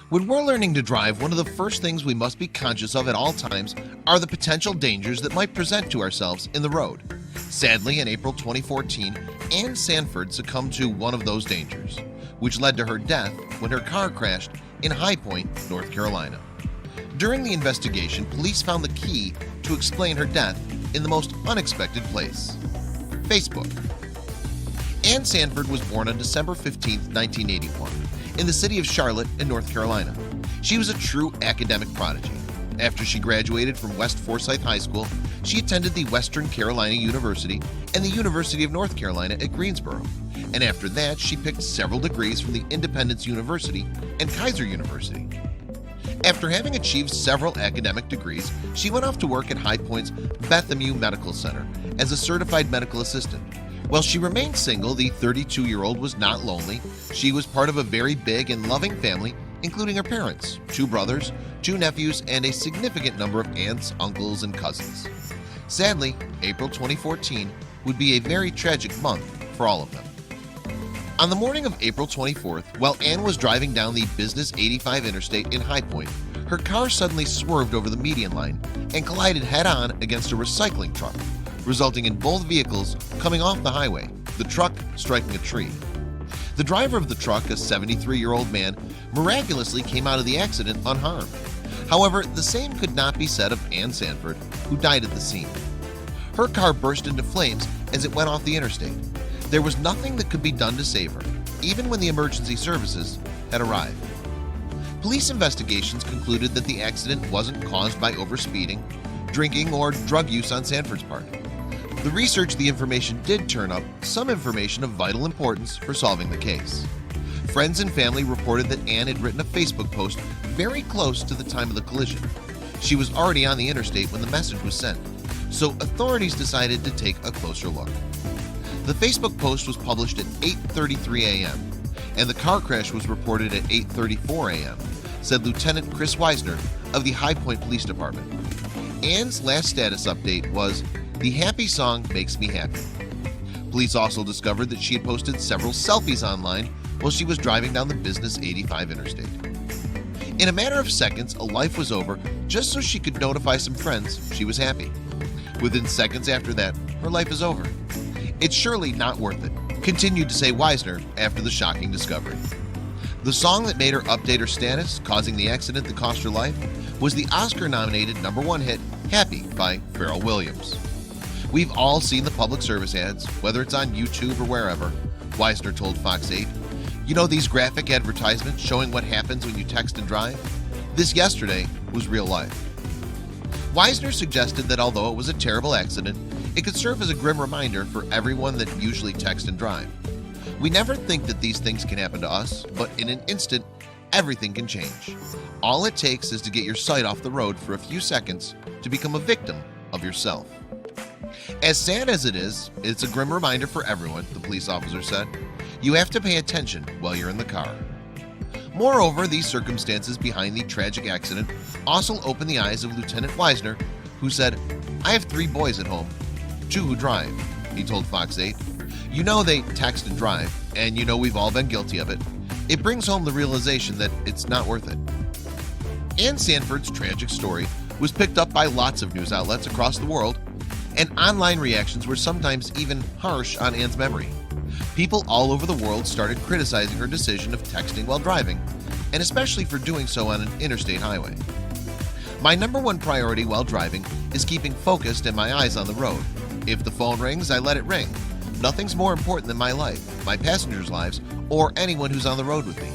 When we're learning to drive, one of the first things we must be conscious of at all times are the potential dangers that might present to ourselves in the road. Sadly, in April 2014, Ann Sanford succumbed to one of those dangers, which led to her death when her car crashed in High Point, North Carolina. During the investigation, police found the key to explain her death in the most unexpected place: Facebook. Ann Sanford was born on December 15, 1981, in the city of Charlotte in North Carolina. She was a true academic prodigy. After she graduated from West Forsyth High School, she attended the Western Carolina University and the University of North Carolina at Greensboro. And after that, she picked several degrees from the Independence University and Kaiser University. After having achieved several academic degrees, she went off to work at High Point's Bethlehem Medical Center as a certified medical assistant. While she remained single, the 32-year-old was not lonely. She was part of a very big and loving family, including her parents, 2 brothers, 2 nephews, and a significant number of aunts, uncles, and cousins. Sadly, April 2014 would be a very tragic month for all of them. On the morning of April 24th, while Ann was driving down the Business 85 interstate in High Point, her car suddenly swerved over the median line and collided head-on against a recycling truck, resulting in both vehicles coming off the highway, the truck striking a tree. The driver of the truck, a 73-year-old man, miraculously came out of the accident unharmed. However, the same could not be said of Ann Sanford, who died at the scene. Her car burst into flames as it went off the interstate. There was nothing that could be done to save her, even when the emergency services had arrived. Police investigations concluded that the accident wasn't caused by overspeeding, drinking, or drug use on Sanford's part. The research the information did turn up some information of vital importance for solving the case. Friends and family reported that Ann had written a Facebook post very close to the time of the collision. She was already on the interstate when the message was sent, so authorities decided to take a closer look. The Facebook post was published at 8:33 a.m. and the car crash was reported at 8:34 a.m., said Lieutenant Chris Weisner of the High Point Police Department. Ann's last status update was, "The happy song makes me happy." Police also discovered that she had posted several selfies online while she was driving down the Business 85 interstate. In a matter of seconds, a life was over just so she could notify some friends she was happy. Within seconds after that, her life is over. "It's surely not worth it," continued to say Weisner after the shocking discovery. The song that made her update her status, causing the accident that cost her life, was the Oscar-nominated #1 hit "Happy" by Pharrell Williams. "We've all seen the public service ads, whether it's on YouTube or wherever," Weisner told Fox 8. "You know these graphic advertisements showing what happens when you text and drive? This yesterday was real life." Weisner suggested that although it was a terrible accident, it could serve as a grim reminder for everyone that usually text and drive. "We never think that these things can happen to us, but in an instant, everything can change. All it takes is to get your sight off the road for a few seconds to become a victim of yourself." As sad as it is, it's a grim reminder for everyone, the police officer said. You have to pay attention while you're in the car. Moreover, these circumstances behind the tragic accident also opened the eyes of Lieutenant Weisner, who said, "I have 3 boys at home, 2 who drive," he told Fox 8. "You know they text and drive, and you know we've all been guilty of it. It brings home the realization that it's not worth it." Ann Sanford's tragic story was picked up by lots of news outlets across the world, and online reactions were sometimes even harsh on Ann's memory. People all over the world started criticizing her decision of texting while driving, and especially for doing so on an interstate highway. "My #1 priority while driving is keeping focused and my eyes on the road. If the phone rings, I let it ring. Nothing's more important than my life, my passengers' lives, or anyone who's on the road with me.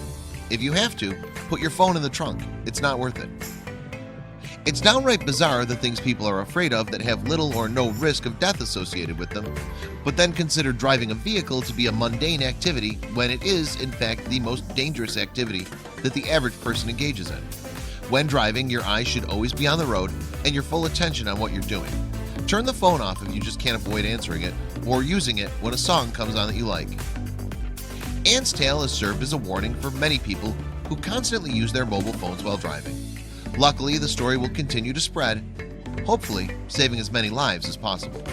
If you have to, put your phone in the trunk. It's not worth it." It's downright bizarre the things people are afraid of that have little or no risk of death associated with them, but then consider driving a vehicle to be a mundane activity when it is, in fact, the most dangerous activity that the average person engages in. When driving, your eyes should always be on the road and your full attention on what you're doing. Turn the phone off if you just can't avoid answering it or using it when a song comes on that you like. Ann's tale has served as a warning for many people who constantly use their mobile phones while driving. Luckily, the story will continue to spread, hopefully saving as many lives as possible.